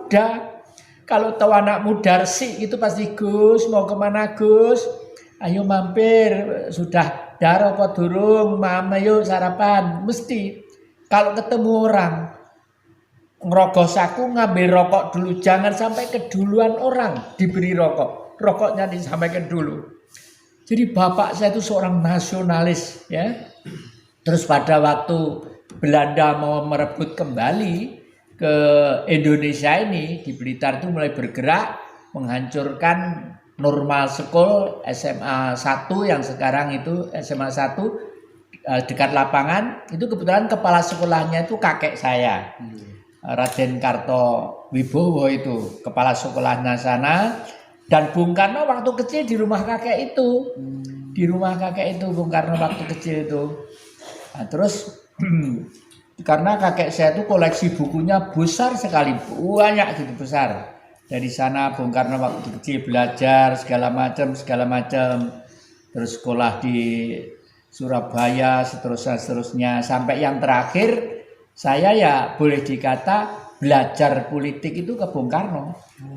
muda. Kalau tahu anak muda resik itu pasti, Gus mau kemana Gus? Ayo mampir, sudah dar apa durung? Mama yuk sarapan. Mesti kalau ketemu orang ngerogos aku ngambil rokok dulu, jangan sampai keduluan orang diberi rokok. Rokoknya disampaikan dulu. Jadi bapak saya itu seorang nasionalis ya. Terus pada waktu Belanda mau merebut kembali ke Indonesia ini, di Blitar itu mulai bergerak menghancurkan normal school SMA 1 yang sekarang itu SMA 1 dekat lapangan. Itu kebetulan kepala sekolahnya itu kakek saya, Raden Karto Wibowo itu kepala sekolahnya sana. Dan Bung Karno waktu kecil di rumah kakek itu, di rumah kakek itu Bung Karno waktu kecil itu. Nah, terus karena kakek saya itu koleksi bukunya besar sekali, banyak gitu besar. Dari sana Bung Karno waktu kecil belajar segala macam. Terus sekolah di Surabaya, seterusnya. Sampai yang terakhir saya ya boleh dikata belajar politik itu ke Bung Karno.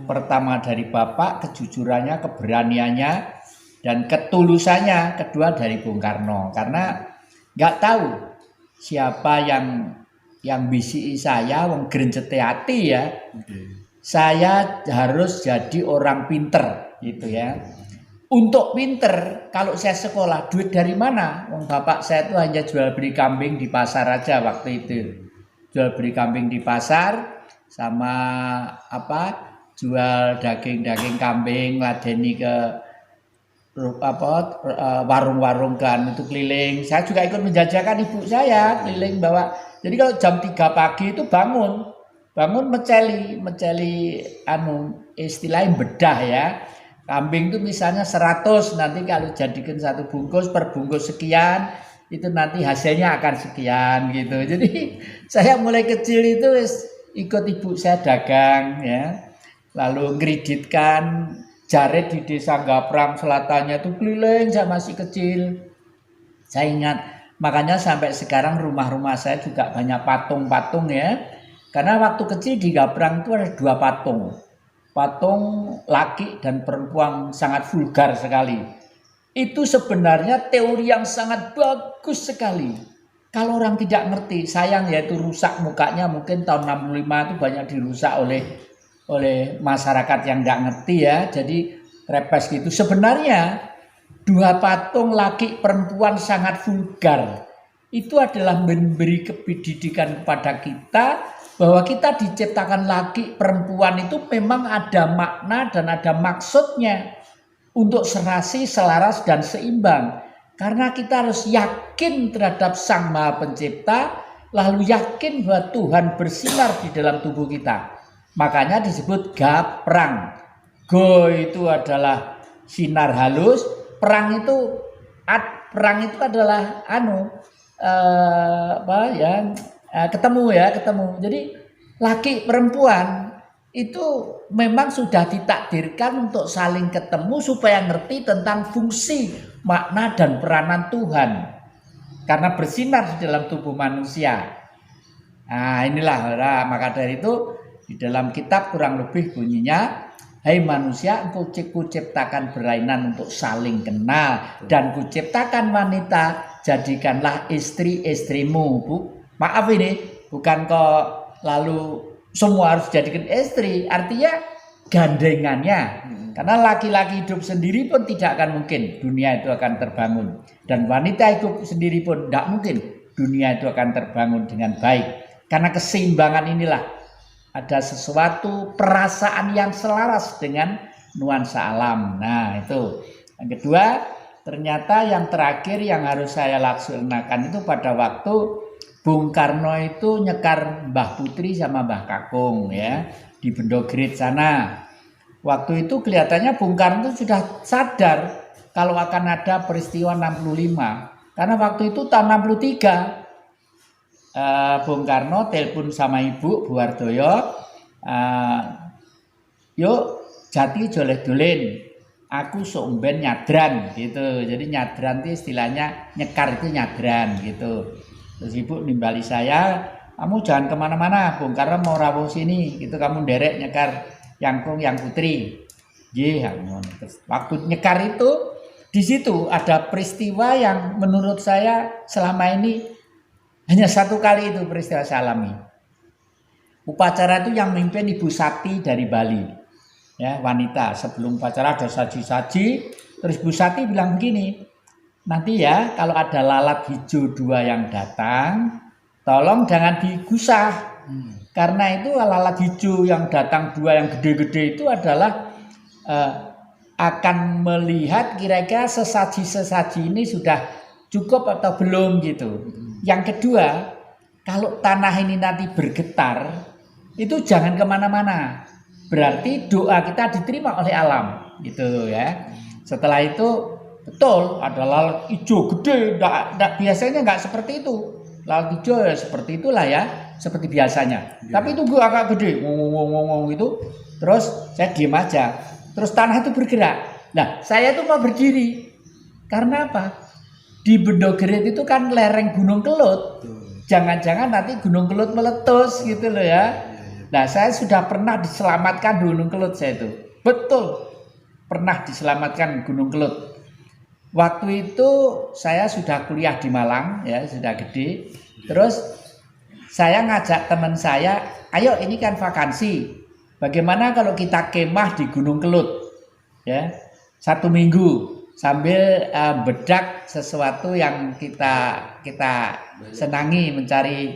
Pertama dari bapak, kejujurannya, keberaniannya, dan ketulusannya. Kedua dari Bung Karno. Karena nggak tahu siapa yang bisi saya, wong grencete ati ya. Saya harus jadi orang pinter gitu ya. Untuk pinter, kalau saya sekolah, duit dari mana? Wong bapak saya itu hanya jual beli kambing di pasar aja waktu itu. Jual beli kambing di pasar sama jual daging kambing, ladeni ke warung-warung kan itu keliling. Saya juga ikut menjajakan ibu saya keliling bawa. Jadi kalau jam 3 pagi itu bangun meceli istilahnya bedah ya. Kambing itu misalnya 100, nanti kalau jadikan satu bungkus per bungkus sekian, itu nanti hasilnya akan sekian gitu. Jadi saya mulai kecil itu ikut ibu saya dagang ya. Lalu ngeriditkan jaret di desa Gaprang Selatannya itu keliling, saya masih kecil. Saya ingat, makanya sampai sekarang rumah-rumah saya juga banyak patung-patung ya. Karena waktu kecil di Gaprang itu ada 2 patung. Patung laki dan perempuan sangat vulgar sekali. Itu sebenarnya teori yang sangat bagus sekali. Kalau orang tidak ngerti, sayang yaitu rusak mukanya, mungkin tahun 65 itu banyak dirusak oleh masyarakat yang nggak ngerti ya, jadi repes gitu. Sebenarnya 2 patung laki perempuan sangat vulgar. Itu adalah memberi pendidikan kepada kita bahwa kita diciptakan laki perempuan itu memang ada makna dan ada maksudnya untuk serasi, selaras dan seimbang. Karena kita harus yakin terhadap Sang Maha Pencipta, lalu yakin bahwa Tuhan bersinar di dalam tubuh kita. Makanya disebut gaprang. Go itu adalah sinar halus, perang itu adalah ketemu. Jadi laki perempuan itu memang sudah ditakdirkan untuk saling ketemu supaya ngerti tentang fungsi, makna dan peranan Tuhan. Karena bersinar di dalam tubuh manusia. Nah, maka dari itu di dalam kitab kurang lebih bunyinya, hai manusia, kuciptakan berlainan untuk saling kenal, dan kuciptakan wanita, jadikanlah istri-istrimu. Maaf ini, bukan kok lalu semua harus jadikan istri, artinya gandengannya. Karena laki-laki hidup sendiri pun tidak akan mungkin dunia itu akan terbangun. Dan wanita hidup sendiri pun tidak mungkin dunia itu akan terbangun dengan baik. Karena keseimbangan inilah ada sesuatu perasaan yang selaras dengan nuansa alam. Nah itu. Yang kedua, ternyata yang terakhir yang harus saya laksanakan itu pada waktu Bung Karno itu nyekar Mbah Putri sama Mbah Kakung ya di Bendogrit sana. Waktu itu kelihatannya Bung Karno itu sudah sadar kalau akan ada peristiwa 65. Karena waktu itu tahun 63 Bung Karno telepon sama Ibu Buwardoyo, yuk jati joleh dolen, aku somben nyadran gitu. Jadi nyadran itu istilahnya nyekar itu nyadran gitu. Terus Ibu nimbali saya, kamu jangan kemana-mana, Bung Karno mau rawuh sini, gitu kamu derek nyekar yang putri. Terus waktu nyekar itu di situ ada peristiwa yang menurut saya selama ini hanya satu kali itu peristiwa saya alami. Upacara itu yang memimpin Ibu Sati dari Bali, ya wanita. Sebelum upacara ada saji-saji, terus Ibu Sati bilang begini, nanti ya kalau ada lalat hijau 2 yang datang, tolong jangan digusah, karena itu lalat hijau yang datang 2 yang gede-gede itu adalah akan melihat kira-kira sesaji-sesaji ini sudah cukup atau belum gitu. Yang kedua, kalau tanah ini nanti bergetar, itu jangan kemana-mana. Berarti doa kita diterima oleh alam, gitu ya. Setelah itu betul ada lalat hijau gede, biasanya nggak seperti itu. Lalat hijau ya seperti itulah ya, seperti biasanya. Tapi itu gue agak gede, ngomong itu. Terus saya diem aja. Terus tanah itu bergerak. Nah, saya tuh mau berdiri. Karena apa? Di Bendogerit itu kan lereng Gunung Kelut. Jangan-jangan nanti Gunung Kelut meletus gitu loh ya. Nah, saya sudah pernah diselamatkan Gunung Kelut saya itu. Betul. Pernah diselamatkan Gunung Kelut. Waktu itu saya sudah kuliah di Malang ya, sudah gede. Terus saya ngajak teman saya, ayo ini kan vakansi. Bagaimana kalau kita kemah di Gunung Kelut, ya 1 minggu sambil bedak sesuatu yang kita senangi, mencari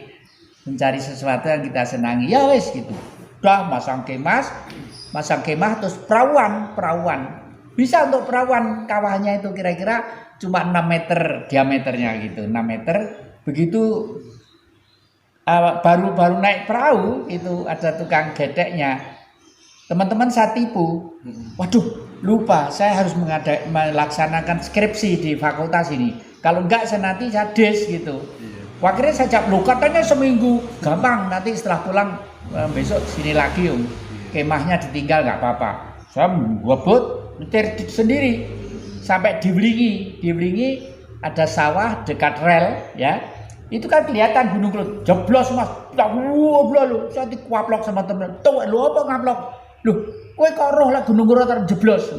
sesuatu yang kita senangi, ya wes gitu. Udah masang kemah terus perawan, bisa untuk perawan kawahnya itu kira-kira cuma 6 meter diameternya gitu, 6 meter. Begitu baru naik perahu itu ada tukang gedeknya. Teman-teman saya tipu, waduh lupa saya harus melaksanakan skripsi di fakultas ini. Kalau enggak saya nanti saya des gitu. Akhirnya saya jawab, loh katanya seminggu, gampang nanti setelah pulang besok sini lagi om. Kemahnya ditinggal nggak apa-apa. Saya ngebut nyetir sendiri sampai di Wlingi ada sawah dekat rel ya. Itu kan kelihatan Gunung Kelut, jeblos mas, lu, saya dikuaplok sama temen, tuh lu apa ngaplok? Loh, kowe kok roh lah Gunung Kelut jeblos.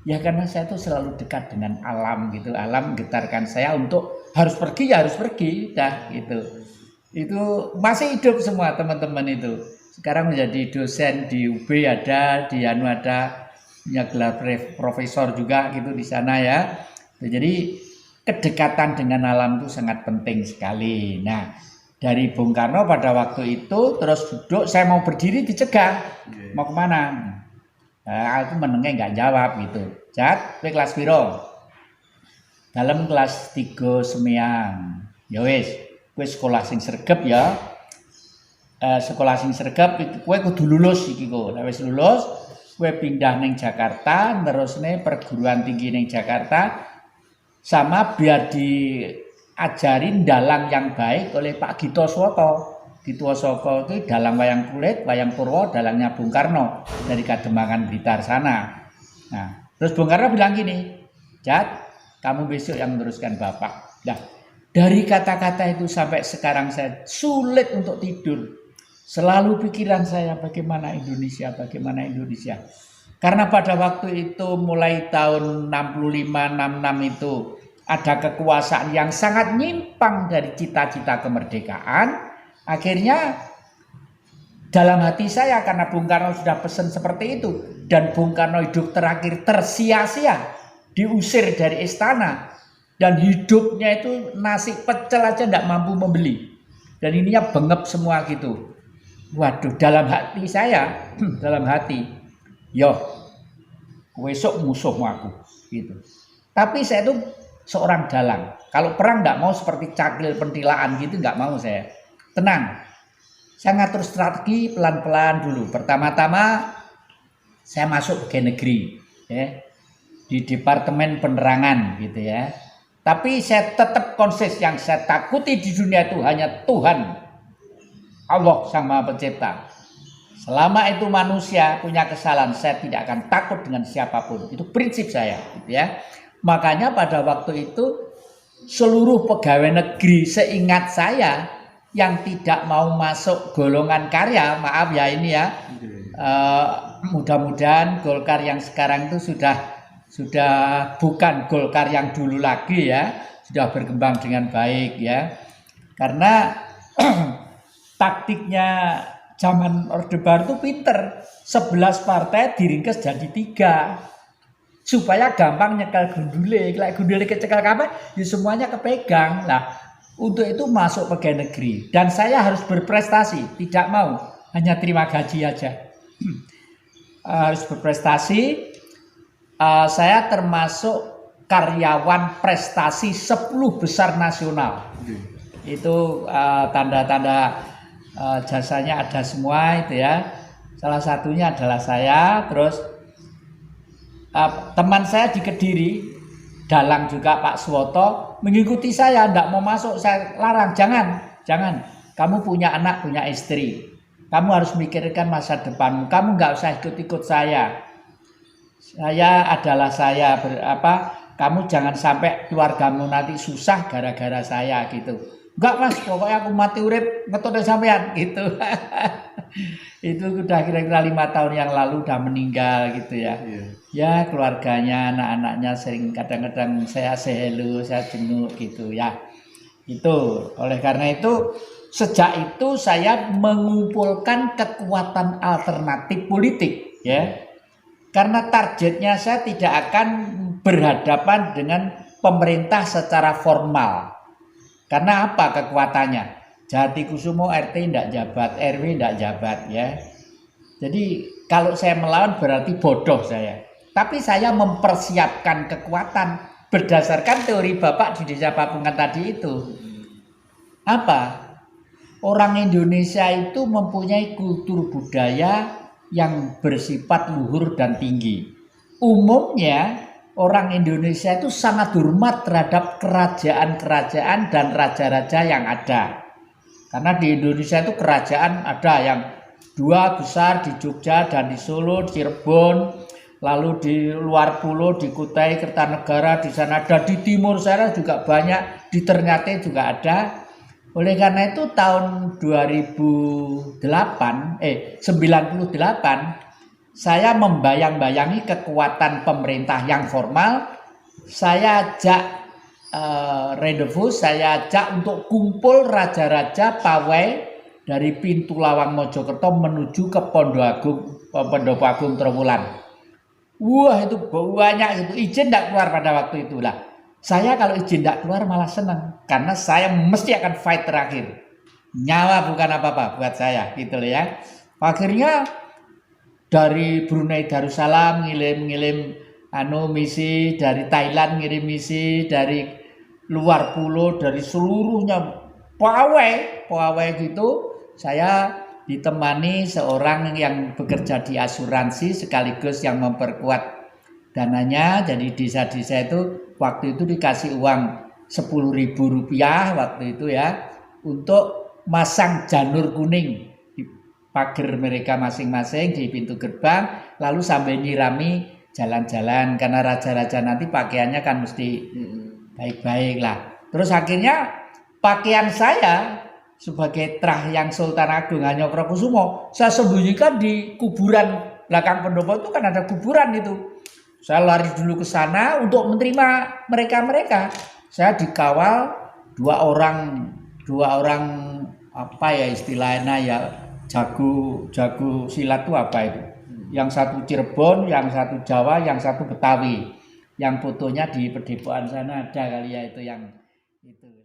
Ya karena saya tuh selalu dekat dengan alam gitu. Alam getarkan saya untuk harus pergi ya harus pergi dah gitu. Itu masih hidup semua teman-teman itu. Sekarang menjadi dosen di UB ada, di Anu ada, punya gelar profesor juga gitu di sana ya. Jadi kedekatan dengan alam itu sangat penting sekali. Nah, dari Bung Karno pada waktu itu terus duduk, saya mau berdiri dicegah. Mau kemana? Nah, aku menengah nggak jawab gitu. Jat, kowe kelas piro? Dalam kelas 3 Semeang. Ya wis, kowe sekolah sing sregep ya. Sekolah sing sregep kowe kudu lulus iki kok. Nek wis lulus, kowe pindah ning Jakarta, terusne perguruan tinggi ning Jakarta. Sama biar diajarin dalang yang baik oleh Pak Gito Swoto. Gito Swoto itu dalang wayang kulit, wayang Purwo, dalangnya Bung Karno dari Kademangan Blitar sana. Nah, terus Bung Karno bilang gini, Jat, kamu besok yang meneruskan Bapak. Nah, dari kata-kata itu sampai sekarang saya sulit untuk tidur. Selalu pikiran saya bagaimana Indonesia. Karena pada waktu itu mulai tahun 65-66 itu ada kekuasaan yang sangat nyimpang dari cita-cita kemerdekaan. Akhirnya dalam hati saya karena Bung Karno sudah pesan seperti itu dan Bung Karno hidup terakhir tersia-sia, diusir dari istana dan hidupnya itu nasi pecel aja tidak mampu membeli dan ininya bengep semua gitu. Waduh, dalam hati saya, yo, besok musuhmu aku, gitu. Tapi saya itu seorang dalang. Kalau perang nggak mau seperti cakil pentilaan gitu, nggak mau saya. Tenang, saya ngatur strategi pelan-pelan dulu. Pertama-tama saya masuk ke negeri, ya, di Departemen Penerangan, gitu ya. Tapi saya tetap konsis yang saya takuti di dunia itu hanya Tuhan, Allah Sang Maha Pencipta. Selama itu manusia punya kesalahan, saya tidak akan takut dengan siapapun. Itu prinsip saya, gitu ya. Makanya pada waktu itu seluruh pegawai negeri seingat saya yang tidak mau masuk golongan karya, maaf ya ini ya, mudah-mudahan Golkar yang sekarang itu sudah bukan Golkar yang dulu lagi ya, sudah berkembang dengan baik ya. Karena taktiknya zaman Orde Baru itu pinter, 11 partai diringkes jadi 3 supaya gampang nyekel gundule. Kalau gundule kecekel kapan, ya semuanya kepegang. Nah, untuk itu masuk pegawai negeri dan saya harus berprestasi, tidak mau hanya terima gaji aja. Harus berprestasi. Saya termasuk karyawan prestasi 10 besar nasional. Itu tanda-tanda jasanya ada semua itu ya. Salah satunya adalah saya. Terus teman saya di Kediri, Dalang juga Pak Suwoto, mengikuti saya, tidak mau masuk, saya larang, jangan, kamu punya anak, punya istri, kamu harus mikirkan masa depanmu, kamu nggak usah ikut-ikut saya adalah saya, kamu jangan sampai keluargamu nanti susah gara-gara saya gitu. Enggak mas, pokoknya aku mati urip ngetone sampean gitu. Itu udah kira-kira 5 tahun yang lalu udah meninggal gitu ya. Ya keluarganya, anak-anaknya sering kadang-kadang saya say hello, saya jenguk gitu ya. Itu oleh karena itu sejak itu saya mengumpulkan kekuatan alternatif politik ya. Karena targetnya saya tidak akan berhadapan dengan pemerintah secara formal. Karena apa kekuatannya? Jatikusumo RT tidak jabat, RW tidak jabat ya. Jadi kalau saya melawan berarti bodoh saya. Tapi saya mempersiapkan kekuatan berdasarkan teori Bapak di Desa Papungan tadi itu. Apa? Orang Indonesia itu mempunyai kultur budaya yang bersifat luhur dan tinggi. Umumnya orang Indonesia itu sangat hormat terhadap kerajaan-kerajaan dan raja-raja yang ada. Karena di Indonesia itu kerajaan ada yang 2 besar di Jogja dan di Solo, di Cirebon, lalu di luar pulau di Kutai Kertanegara di sana ada, di timur sana juga banyak, di Ternate juga ada. Oleh karena itu tahun 98 saya membayang-bayangi kekuatan pemerintah yang formal. Saya ajak rendezvous, saya ajak untuk kumpul raja-raja pawai dari pintu Lawang Mojokerto menuju ke Pendopo Agung Trowulan. Wah itu banyak itu, izin tidak keluar pada waktu itulah. Saya kalau izin tidak keluar malah senang karena saya mesti akan fight terakhir. Nyawa bukan apa-apa buat saya gitu loh ya. Akhirnya dari Brunei Darussalam ngirim misi, dari Thailand ngirim misi, dari luar pulau, dari seluruhnya pawai gitu. Saya ditemani seorang yang bekerja di asuransi sekaligus yang memperkuat dananya. Jadi desa-desa itu waktu itu dikasih uang Rp10.000 waktu itu ya untuk masang janur kuning di pagar mereka masing-masing di pintu gerbang, lalu sambil nyirami jalan-jalan karena raja-raja nanti pakaiannya kan mesti baik-baik lah. Terus akhirnya pakaian saya sebagai Trahyang Sultan Agung Hanyokrokusumo saya sembunyikan di kuburan belakang pendopo itu kan ada kuburan itu. Saya lari dulu ke sana untuk menerima mereka. Saya dikawal dua orang apa ya istilahnya ya, jago silat itu apa itu? Yang satu Cirebon, yang satu Jawa, yang satu Betawi. Yang fotonya di Pedepokan sana ada kali ya itu yang itu.